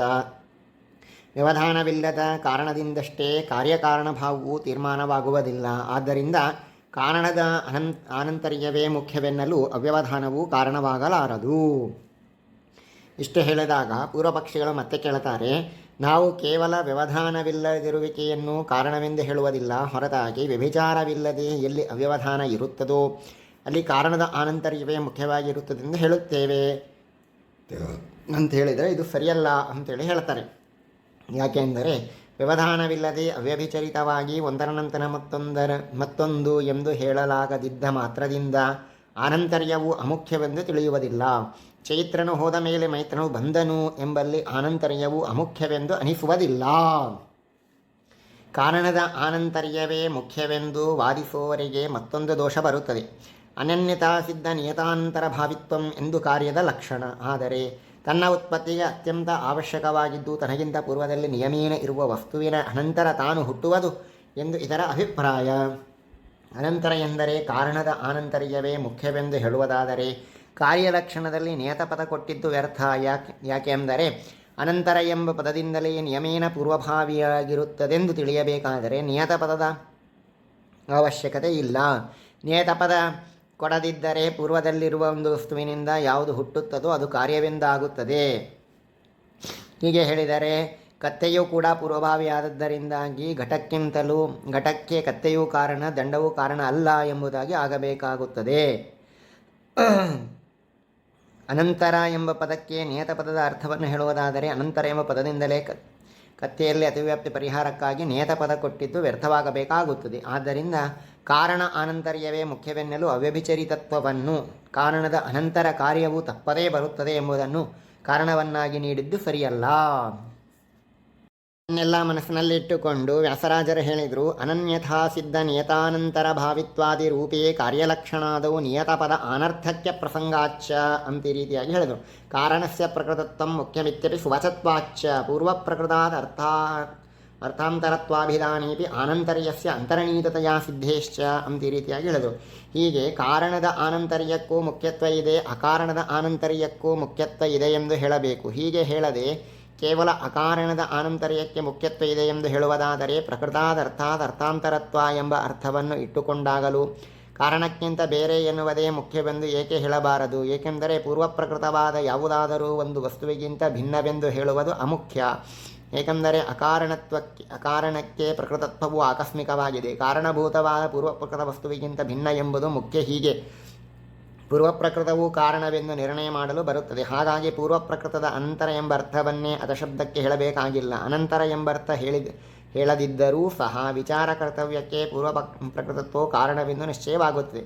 S1: ವ್ಯವಧಾನವಿಲ್ಲದ ಕಾರಣದಿಂದಷ್ಟೇ ಕಾರ್ಯಕಾರಣ ಭಾವವು ತೀರ್ಮಾನವಾಗುವುದಿಲ್ಲ. ಆದ್ದರಿಂದ ಕಾರಣದ ಆನಂತರ್ಯವೇ ಮುಖ್ಯವೆನ್ನಲು ಅವ್ಯವಧಾನವು ಕಾರಣವಾಗಲಾರದು. ಇಷ್ಟು ಹೇಳಿದಾಗ ಪೂರ್ವಪಕ್ಷಿಗಳು ಮತ್ತೆ ಕೇಳುತ್ತಾರೆ, ನಾವು ಕೇವಲ ವ್ಯವಧಾನವಿಲ್ಲದಿರುವಿಕೆಯನ್ನು ಕಾರಣವೆಂದು ಹೇಳುವುದಿಲ್ಲ. ಹೊರತಾಗಿ ವ್ಯಭಿಚಾರವಿಲ್ಲದೆ ಎಲ್ಲಿ ಅವ್ಯವಧಾನ ಇರುತ್ತದೋ ಅಲ್ಲಿ ಕಾರಣದ ಆನಂತರ್ಯವೇ ಮುಖ್ಯವಾಗಿರುತ್ತದೆಂದು ಹೇಳುತ್ತೇವೆ ಅಂತ ಹೇಳಿದರೆ ಇದು ಸರಿಯಲ್ಲ ಅಂತೇಳಿ ಹೇಳ್ತಾರೆ. ಯಾಕೆಂದರೆ ವ್ಯವಧಾನವಿಲ್ಲದೆ ಅವ್ಯಭಿಚರಿತವಾಗಿ ಒಂದರ ನಂತರ ಮತ್ತೊಂದು ಎಂದು ಹೇಳಲಾಗದಿದ್ದ ಮಾತ್ರದಿಂದ ಆನಂತರ್ಯವು ಅಮುಖ್ಯವೆಂದು ತಿಳಿಯುವುದಿಲ್ಲ. ಚೈತ್ರನು ಹೋದ ಮೇಲೆ ಮೈತ್ರನು ಬಂದನು ಎಂಬಲ್ಲಿ ಆನಂತರ್ಯವು ಅಮುಖ್ಯವೆಂದು ಅನಿಸುವುದಿಲ್ಲ. ಕಾರಣದ ಆನಂತರ್ಯವೇ ಮುಖ್ಯವೆಂದು ವಾದಿಸುವವರಿಗೆ ಮತ್ತೊಂದು ದೋಷ ಬರುತ್ತದೆ. ಅನನ್ಯತಾ ಸಿದ್ಧ ನಿಯತಾಂತರ ಭಾವಿತ್ವಂ ಎಂದು ಕಾರ್ಯದ ಲಕ್ಷಣ. ಆದರೆ ತನ್ನ ಉತ್ಪತ್ತಿಗೆ ಅತ್ಯಂತ ಅವಶ್ಯಕವಾಗಿದ್ದು ತನಗಿಂತ ಪೂರ್ವದಲ್ಲಿ ನಿಯಮೇನ ಇರುವ ವಸ್ತುವಿನ ಅನಂತರ ತಾನು ಹುಟ್ಟುವುದು ಎಂದು ಇದರ ಅಭಿಪ್ರಾಯ. ಅನಂತರ ಎಂದರೆ ಕಾರಣದ ಆನಂತರ್ಯವೇ ಮುಖ್ಯವೆಂದು ಹೇಳುವುದಾದರೆ ಕಾರ್ಯಲಕ್ಷಣದಲ್ಲಿ ನಿಯತಪದ ಕೊಟ್ಟಿದ್ದು ವ್ಯರ್ಥ. ಯಾಕೆ ಅಂದರೆ ಅನಂತರ ಎಂಬ ಪದದಿಂದಲೇ ನಿಯಮೇನ ಪೂರ್ವಭಾವಿಯಾಗಿರುತ್ತದೆಂದು ತಿಳಿಯಬೇಕಾದರೆ ನಿಯತಪದದ ಅವಶ್ಯಕತೆ ಇಲ್ಲ. ನಿಯತಪದ ಕೊಡದಿದ್ದರೆ ಪೂರ್ವದಲ್ಲಿರುವ ಒಂದು ವಸ್ತುವಿನಿಂದ ಯಾವುದು ಹುಟ್ಟುತ್ತದೋ ಅದು ಕಾರ್ಯವೆಂದಾಗುತ್ತದೆ. ಹೀಗೆ ಹೇಳಿದರೆ ಕತ್ತೆಯೂ ಕೂಡ ಪೂರ್ವಭಾವಿಯಾದದ್ದರಿಂದಾಗಿ ಘಟಕ್ಕೆ ಕತ್ತೆಯೂ ಕಾರಣ, ದಂಡವೂ ಕಾರಣ ಅಲ್ಲ ಎಂಬುದಾಗಿ ಆಗಬೇಕಾಗುತ್ತದೆ. ಅನಂತರ ಎಂಬ ಪದಕ್ಕೆ ನಿಯತ ಪದದ ಅರ್ಥವನ್ನು ಹೇಳುವುದಾದರೆ ಅನಂತರ ಎಂಬ ಪದದಿಂದಲೇ ಕತ್ತೆಯಲ್ಲಿ ಅತಿವ್ಯಾಪ್ತಿ ಪರಿಹಾರಕ್ಕಾಗಿ ನಿಯತ ಪದ ಕೊಟ್ಟಿದ್ದು ವ್ಯರ್ಥವಾಗಬೇಕಾಗುತ್ತದೆ. ಆದ್ದರಿಂದ ಕಾರಣ ಅನಂತರ್ಯವೇ ಮುಖ್ಯವೆನ್ನಲು ಅವ್ಯಭಿಚರಿತತ್ವವನ್ನು, ಕಾರಣದ ಅನಂತರ ಕಾರ್ಯವು ತಪ್ಪದೇ ಬರುತ್ತದೆ ಎಂಬುದನ್ನು ಕಾರಣವನ್ನಾಗಿ ನೀಡಿದ್ದು ಸರಿಯಲ್ಲ. ಇದನ್ನೆಲ್ಲ ಮನಸ್ಸಿನಲ್ಲಿಟ್ಟುಕೊಂಡು ವ್ಯಾಸರಾಜರು ಹೇಳಿದರು, ಅನನ್ಯಥಾ ಸಿದ್ಧ ನಿಯತಾನಂತರ ಭಾವಿತ್ವಾದಿ ರೂಪೇ ಕಾರ್ಯಲಕ್ಷಣಾದವು ನಿಯತಪದ ಅನರ್ಥಕ್ಯ ಪ್ರಸಂಗಾಚ್ಚ ಅಂತ ಈ ರೀತಿಯಾಗಿ ಹೇಳಿದರು. ಕಾರಣಸ್ಯ ಪ್ರಕೃತತ್ವ ಮುಖ್ಯಮಿತ್ಯಪಿ ಸುವಚತ್ವಾಚ್ಚ ಪೂರ್ವಪ್ರಕೃತಾದ ಅರ್ಥಾಂತರತ್ವಾಭಿಧಾನೇಪಿ ಆನಂತರ್ಯಸ್ಯ ಅಂತರಣೀತತೆಯ ಸಿದ್ಧೇಶ್ಚ ಅಂತ ಈ ರೀತಿಯಾಗಿ ಹೇಳಿದರು. ಹೀಗೆ ಕಾರಣದ ಆನಂತರ್ಯಕ್ಕೂ ಮುಖ್ಯತ್ವ ಇದೆ, ಅಕಾರಣದ ಆನಂತರ್ಯಕ್ಕೂ ಮುಖ್ಯತ್ವ ಇದೆ ಎಂದು ಹೇಳಬೇಕು. ಹೀಗೆ ಹೇಳದೆ ಕೇವಲ ಅಕಾರಣದ ಆನಂತರ್ಯಕ್ಕೆ ಮುಖ್ಯತ್ವ ಇದೆ ಎಂದು ಹೇಳುವುದಾದರೆ ಪ್ರಕೃತಾದರ್ಥಾದ ಅರ್ಥಾಂತರತ್ವ ಎಂಬ ಅರ್ಥವನ್ನು ಇಟ್ಟುಕೊಂಡಾಗಲೂ ಕಾರಣಕ್ಕಿಂತ ಬೇರೆ ಎನ್ನುವುದೇ ಮುಖ್ಯವೆಂದು ಏಕೆ ಹೇಳಬಾರದು? ಏಕೆಂದರೆ ಪೂರ್ವಪ್ರಕೃತವಾದ ಯಾವುದಾದರೂ ಒಂದು ವಸ್ತುವಿಗಿಂತ ಭಿನ್ನವೆಂದು ಹೇಳುವುದು ಅಮುಖ್ಯ. ಏಕೆಂದರೆ ಅಕಾರಣಕ್ಕೆ ಪ್ರಕೃತತ್ವವು ಆಕಸ್ಮಿಕವಾಗಿದೆ, ಕಾರಣಭೂತವಾದ ಪೂರ್ವಪ್ರಕೃತ ವಸ್ತುವಿಗಿಂತ ಭಿನ್ನ ಎಂಬುದು ಮುಖ್ಯ. ಹೀಗೆ ಪೂರ್ವಪ್ರಕೃತವು ಕಾರಣವೆಂದು ನಿರ್ಣಯ ಮಾಡಲು ಬರುತ್ತದೆ. ಹಾಗಾಗಿ ಪೂರ್ವಪ್ರಕೃತದ ಅನಂತರ ಎಂಬ ಅರ್ಥವನ್ನೇ ಅಧಶಬ್ದಕ್ಕೆ ಹೇಳಬೇಕಾಗಿಲ್ಲ. ಅನಂತರ ಎಂಬರ್ಥ ಹೇಳದಿದ್ದರೂ ಸಹ ವಿಚಾರ ಕರ್ತವ್ಯಕ್ಕೆ ಪ್ರಕೃತತ್ವವು ಕಾರಣವೆಂದು ನಿಶ್ಚಯವಾಗುತ್ತದೆ.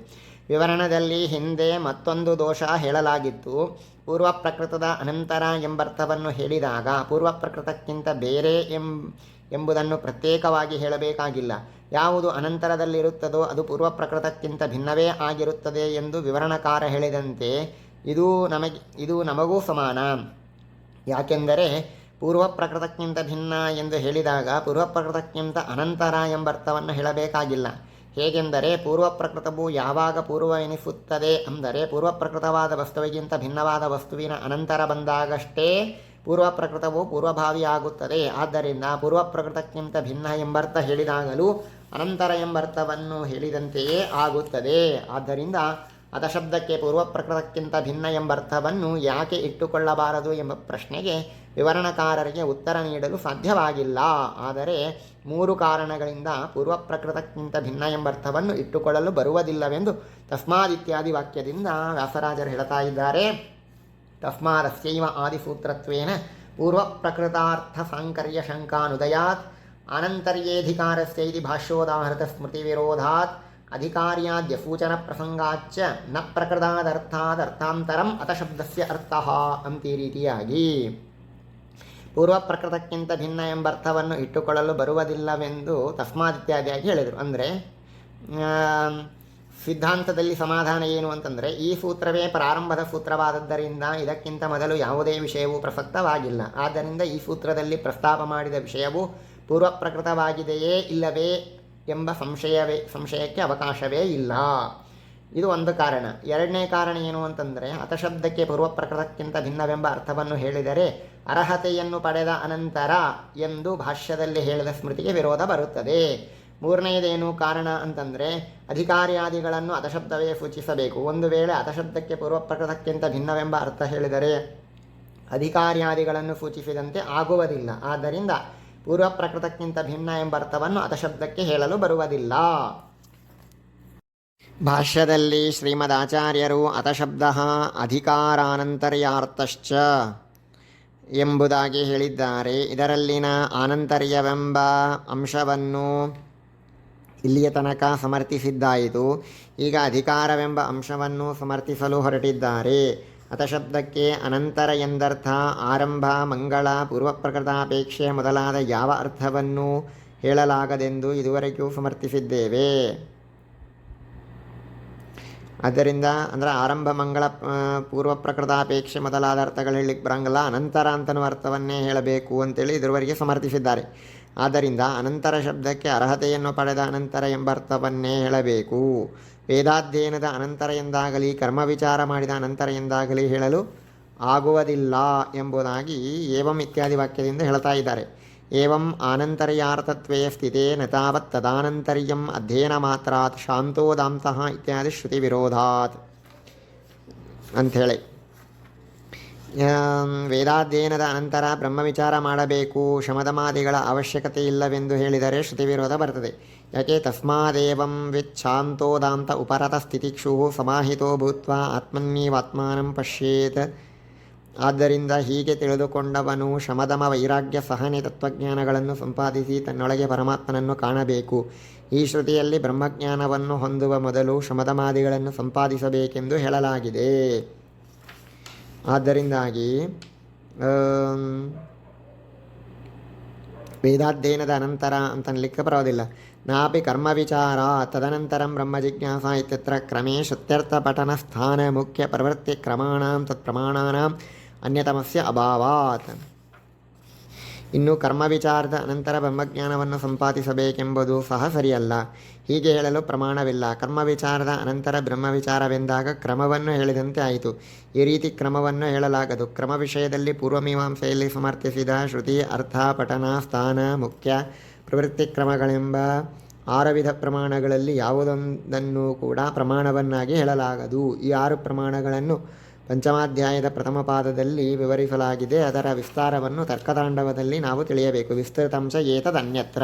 S1: ವಿವರಣದಲ್ಲಿ ಹಿಂದೆ ಮತ್ತೊಂದು ದೋಷ ಹೇಳಲಾಗಿತ್ತು. ಪೂರ್ವಪ್ರಕೃತದ ಅನಂತರ ಎಂಬರ್ಥವನ್ನು ಹೇಳಿದಾಗ ಪೂರ್ವಪ್ರಕೃತಕ್ಕಿಂತ ಬೇರೆ ಎಂಬುದನ್ನು ಪ್ರತ್ಯೇಕವಾಗಿ ಹೇಳಬೇಕಾಗಿಲ್ಲ. ಯಾವುದು ಅನಂತರದಲ್ಲಿರುತ್ತದೋ ಅದು ಪೂರ್ವಪ್ರಕೃತಕ್ಕಿಂತ ಭಿನ್ನವೇ ಆಗಿರುತ್ತದೆ ಎಂದು ವಿವರಣಕಾರ ಹೇಳಿದಂತೆ ಇದು ನಮಗೂ ಸಮಾನ. ಯಾಕೆಂದರೆ ಪೂರ್ವಪ್ರಕೃತಕ್ಕಿಂತ ಭಿನ್ನ ಎಂದು ಹೇಳಿದಾಗ ಪೂರ್ವಪ್ರಕೃತಕ್ಕಿಂತ ಅನಂತರ ಎಂಬರ್ಥವನ್ನು ಹೇಳಬೇಕಾಗಿಲ್ಲ. ಹೇಗೆಂದರೆ ಪೂರ್ವಪ್ರಕೃತವು ಯಾವಾಗ ಪೂರ್ವ ಎನಿಸುತ್ತದೆ ಅಂದರೆ ಪೂರ್ವಪ್ರಕೃತವಾದ ವಸ್ತುವಿಗಿಂತ ಭಿನ್ನವಾದ ವಸ್ತುವಿನ ಅನಂತರ ಬಂದಾಗಷ್ಟೇ ಪೂರ್ವಪ್ರಕೃತವು ಪೂರ್ವಭಾವಿಯಾಗುತ್ತದೆ. ಆದ್ದರಿಂದ ಪೂರ್ವಪ್ರಕೃತಕ್ಕಿಂತ ಭಿನ್ನ ಎಂಬರ್ಥ ಹೇಳಿದಾಗಲೂ ಅನಂತರ ಎಂಬರ್ಥವನ್ನು ಹೇಳಿದಂತೆಯೇ ಆಗುತ್ತದೆ. ಆದ್ದರಿಂದ ಅಧಶಬ್ದಕ್ಕೆ ಪೂರ್ವಪ್ರಕೃತಕ್ಕಿಂತ ಭಿನ್ನ ಎಂಬರ್ಥವನ್ನು ಯಾಕೆ ಇಟ್ಟುಕೊಳ್ಳಬಾರದು ಎಂಬ ಪ್ರಶ್ನೆಗೆ ವಿವರಣಕಾರರಿಗೆ ಉತ್ತರ ನೀಡಲು ಸಾಧ್ಯವಾಗಿಲ್ಲ. ಆದರೆ 3 ಕಾರಣಗಳಿಂದ ಪೂರ್ವಪ್ರಕೃತಕ್ಕಿಂತ ಭಿನ್ನ ಎಂಬರ್ಥವನ್ನು ಇಟ್ಟುಕೊಳ್ಳಲು ಬರುವುದಿಲ್ಲವೆಂದು ತಸ್ಮಾದಿತ್ಯಾದಿ ವಾಕ್ಯದಿಂದ ವ್ಯಾಸರಾಜರು ಹೇಳ್ತಾ ಇದ್ದಾರೆ. ತಸ್ಮಾದಸ್ಯೈವ ಆದಿಸೂತ್ರತ್ವೇನ ಪೂರ್ವಪ್ರಕೃತಾರ್ಥ ಸಾಂಕರ್ಯ ಶಂಕಾನುದಯಾತ್ ಅನಂತರ್ಯೇಧಿಕಾರಸ್ಯೈತಿ ಭಾಷ್ಯೋದಾಹೃತ ಸ್ಮೃತಿ ವಿರೋಧಾತ್ ಅಧಿಕಾರ್ಯಾದ್ಯ ಸೂಚನ ಪ್ರಸಂಗಾಚ್ಚ ನ ಪ್ರಕೃತಾದರ್ಥಾದರ್ಥಾಂತರಂ ಅತಶಬ್ದಸ್ಯ ಅರ್ಥಃ ಅಂತ ಈ ರೀತಿಯಾಗಿ ಪೂರ್ವಪ್ರಕೃತಕ್ಕಿಂತ ಭಿನ್ನ ಎಂಬರ್ಥವನ್ನು ಇಟ್ಟುಕೊಳ್ಳಲು ಬರುವುದಿಲ್ಲವೆಂದು ತಸ್ಮಾದಿತ್ಯಾದಿಯಾಗಿ ಹೇಳಿದರು. ಅಂದರೆ ಸಿದ್ಧಾಂತದಲ್ಲಿ ಸಮಾಧಾನ ಏನು ಅಂತಂದರೆ ಈ ಸೂತ್ರವೇ ಪ್ರಾರಂಭದ ಸೂತ್ರವಾದದ್ದರಿಂದ ಇದಕ್ಕಿಂತ ಮೊದಲು ಯಾವುದೇ ವಿಷಯವೂ ಪ್ರಸಕ್ತವಾಗಿಲ್ಲ. ಆದ್ದರಿಂದ ಈ ಸೂತ್ರದಲ್ಲಿ ಪ್ರಸ್ತಾಪ ಮಾಡಿದ ವಿಷಯವು ಪೂರ್ವಪ್ರಕೃತವಾಗಿದೆಯೇ ಇಲ್ಲವೇ ಎಂಬ ಸಂಶಯಕ್ಕೆ ಅವಕಾಶವೇ ಇಲ್ಲ. ಇದು ಒಂದು ಕಾರಣ. ಎರಡನೇ ಕಾರಣ ಏನು ಅಂತಂದರೆ ಅತಶಬ್ದಕ್ಕೆ ಪೂರ್ವಪ್ರಕೃತಕ್ಕಿಂತ ಭಿನ್ನವೆಂಬ ಅರ್ಥವನ್ನು ಹೇಳಿದರೆ ಅರ್ಹತೆಯನ್ನು ಪಡೆದ ಅನಂತರ ಎಂದು ಭಾಷ್ಯದಲ್ಲಿ ಹೇಳಿದ ಸ್ಮೃತಿಗೆ ವಿರೋಧ ಬರುತ್ತದೆ. ಮೂರನೆಯದೇನು ಕಾರಣ ಅಂತಂದರೆ ಅಧಿಕಾರ್ಯಾದಿಗಳನ್ನು ಅತಶಬ್ದವೇ ಸೂಚಿಸಬೇಕು. ಒಂದು ವೇಳೆ ಅತಶಬ್ದಕ್ಕೆ ಪೂರ್ವಪ್ರಕೃತಕ್ಕಿಂತ ಭಿನ್ನವೆಂಬ ಅರ್ಥ ಹೇಳಿದರೆ ಅಧಿಕಾರ್ಯಾದಿಗಳನ್ನು ಸೂಚಿಸಿದಂತೆ ಆಗುವುದಿಲ್ಲ. ಆದ್ದರಿಂದ ಪೂರ್ವಪ್ರಕೃತಕ್ಕಿಂತ ಭಿನ್ನ ಎಂಬ ಅರ್ಥವನ್ನು ಅತಶಬ್ದಕ್ಕೆ ಹೇಳಲು ಬರುವುದಿಲ್ಲ. ಭಾಷ್ಯದಲ್ಲಿ ಶ್ರೀಮದ್ ಆಚಾರ್ಯರು ಅತಶಬ್ದ ಅಧಿಕಾರಾನಂತರ್ಯಾರ್ಥಶ್ಚ ಎಂಬುದಾಗಿ ಹೇಳಿದ್ದಾರೆ. ಇದರಲ್ಲಿನ ಆನಂತರ್ಯವೆಂಬ ಅಂಶವನ್ನು ಇಲ್ಲಿಯ ತನಕ ಸಮರ್ಥಿಸಿದ್ದಾಯಿತು. ಈಗ ಅಧಿಕಾರವೆಂಬ ಅಂಶವನ್ನು ಸಮರ್ಥಿಸಲು ಹೊರಟಿದ್ದಾರೆ. ಅತಶಬ್ದಕ್ಕೆ ಅನಂತರ ಎಂದರ್ಥ ಆರಂಭ, ಮಂಗಳ, ಪೂರ್ವಪ್ರಕೃತಾಪೇಕ್ಷೆ ಮೊದಲಾದ ಯಾವ ಅರ್ಥವನ್ನು ಹೇಳಲಾಗದೆಂದು ಇದುವರೆಗೂ ಸಮರ್ಥಿಸಿದ್ದೇವೆ. ಆದ್ದರಿಂದ ಅಂದರೆ ಆರಂಭ, ಮಂಗಳ, ಪೂರ್ವಪ್ರಕೃತಾಪೇಕ್ಷೆ ಮೊದಲಾದ ಅರ್ಥಗಳು ಹೇಳಲಿಕ್ಕೆ ಬರಂಗಲ್ಲ, ಅನಂತರ ಅಂತನೂ ಅರ್ಥವನ್ನೇ ಹೇಳಬೇಕು ಅಂತೇಳಿ ಇದುವರೆಗೆ ಸಮರ್ಥಿಸಿದ್ದಾರೆ. ಆದ್ದರಿಂದ ಅನಂತರ ಶಬ್ದಕ್ಕೆ ಅರ್ಹತೆಯನ್ನು ಪಡೆದ ಅನಂತರ ಎಂಬರ್ಥವನ್ನೇ ಹೇಳಬೇಕು. ವೇದಾಧ್ಯಯನದ ಅನಂತರ ಎಂದಾಗಲಿ ಕರ್ಮ ವಿಚಾರ ಮಾಡಿದ ಅನಂತರ ಎಂದಾಗಲಿ ಹೇಳಲು ಆಗುವುದಿಲ್ಲ ಎಂಬುದಾಗಿ ಏವಂ ಇತ್ಯಾದಿ ವಾಕ್ಯದಿಂದ ಹೇಳ್ತಾ ಇದ್ದಾರೆ. ಏವಂ ಆನಂತರ್ಯಾರ್ಥತ್ವೇ ಸ್ಥಿತೇ ನ ತಾವತ್ ತದಾನಂತರ್ಯಂ ಅಧ್ಯಯನ ಮಾತ್ರಾತ್ ಶಾಂತೋದಾಂತಃ ಇತ್ಯಾದಿ ಶ್ರುತಿ ವಿರೋಧಾತ್ ಅಂಥೇಳಿ. ವೇದಾಧ್ಯಯನದ ಅನಂತರ ಬ್ರಹ್ಮವಿಚಾರ ಮಾಡಬೇಕು, ಶಮದಮಾದಿಗಳ ಅವಶ್ಯಕತೆ ಇಲ್ಲವೆಂದು ಹೇಳಿದರೆ ಶ್ರುತಿ ವಿರೋಧ ಬರ್ತದೆ. ಯಾಕೆ? ತಸ್ಮಾದೇವಂ ವಿಚ್ಛಾಂತೋದಾಂತ ಉಪರತ ಸ್ಥಿತಿಕ್ಷು ಸಮಾಹಿತೋ ಭೂತ್ವಾ ಆತ್ಮನ್ಯೇವಾತ್ಮಾನಂ ಪಶ್ಯೇತ್. ಆದ್ದರಿಂದ ಹೀಗೆ ತಿಳಿದುಕೊಂಡವನು ಶಮದಮ ವೈರಾಗ್ಯ ಸಹನೆ ತತ್ವಜ್ಞಾನಗಳನ್ನು ಸಂಪಾದಿಸಿ ತನ್ನೊಳಗೆ ಪರಮಾತ್ಮನನ್ನು ಕಾಣಬೇಕು. ಈ ಶ್ರುತಿಯಲ್ಲಿ ಬ್ರಹ್ಮಜ್ಞಾನವನ್ನು ಹೊಂದುವ ಮೊದಲು ಶಮದಮಾದಿಗಳನ್ನು ಸಂಪಾದಿಸಬೇಕೆಂದು ಹೇಳಲಾಗಿದೆ. ಆದ್ದರಿಂದಾಗಿ ವೇದಾಧ್ಯಯನದ ಅನಂತರ ಅಂತನ್ಲಿಕ್ಕೆ ಬರೋದಿಲ್ಲ. ನಾಪಿ ಕರ್ಮ ವಿಚಾರ ತದನಂತರಂ ಬ್ರಹ್ಮ ಜಿಜ್ಞಾಸಾ ಇತ್ಯತ್ರ ಕ್ರಮೇ ಶ್ರುತ್ಯರ್ಥ ಪಠನ ಸ್ಥಾನ ಮುಖ್ಯ ಪ್ರವೃತ್ತಿ ಕ್ರಮಾಣಾಂ ತತ್ಪ್ರಮಾಣಾನಾಂ ಅನ್ಯತಮಸ್ಯ ಅಭಾವಾತ್. ಇನ್ನು ಕರ್ಮ ವಿಚಾರದ ಅನಂತರ ಬ್ರಹ್ಮಜ್ಞಾನವನ್ನು ಸಂಪಾದಿಸಬೇಕೆಂಬುದು ಸಹ ಸರಿಯಲ್ಲ. ಹೀಗೆ ಹೇಳಲು ಪ್ರಮಾಣವಿಲ್ಲ. ಕರ್ಮ ವಿಚಾರದ ಅನಂತರ ಬ್ರಹ್ಮ ವಿಚಾರವೆಂದಾಗ ಕ್ರಮವನ್ನು ಹೇಳಿದಂತೆ ಆಯಿತು. ಈ ರೀತಿ ಕ್ರಮವನ್ನು ಹೇಳಲಾಗದು. ಕ್ರಮ ವಿಷಯದಲ್ಲಿ ಪೂರ್ವಮೀಮಾಂಸೆಯಲ್ಲಿ ಸಮರ್ಥಿಸಿದ ಶ್ರುತಿ ಅರ್ಥ ಪಠನ ಸ್ಥಾನ ಮುಖ್ಯ ಪ್ರವೃತ್ತಿ ಕ್ರಮಗಳೆಂಬ 6 ವಿಧ ಪ್ರಮಾಣಗಳಲ್ಲಿ ಯಾವುದೊಂದನ್ನು ಕೂಡ ಪ್ರಮಾಣವನ್ನಾಗಿ ಹೇಳಲಾಗದು. ಈ 6 ಪ್ರಮಾಣಗಳನ್ನು ಪಂಚಮಾಧ್ಯಾಯದ ಪ್ರಥಮ ಪಾದದಲ್ಲಿ ವಿವರಿಸಲಾಗಿದೆ. ಅದರ ವಿಸ್ತಾರವನ್ನು ತರ್ಕತಾಂಡವದಲ್ಲಿ ನಾವು ತಿಳಿಯಬೇಕು. ವಿಸ್ತೃತಾಂಶ ಏತದನ್ಯತ್ರ.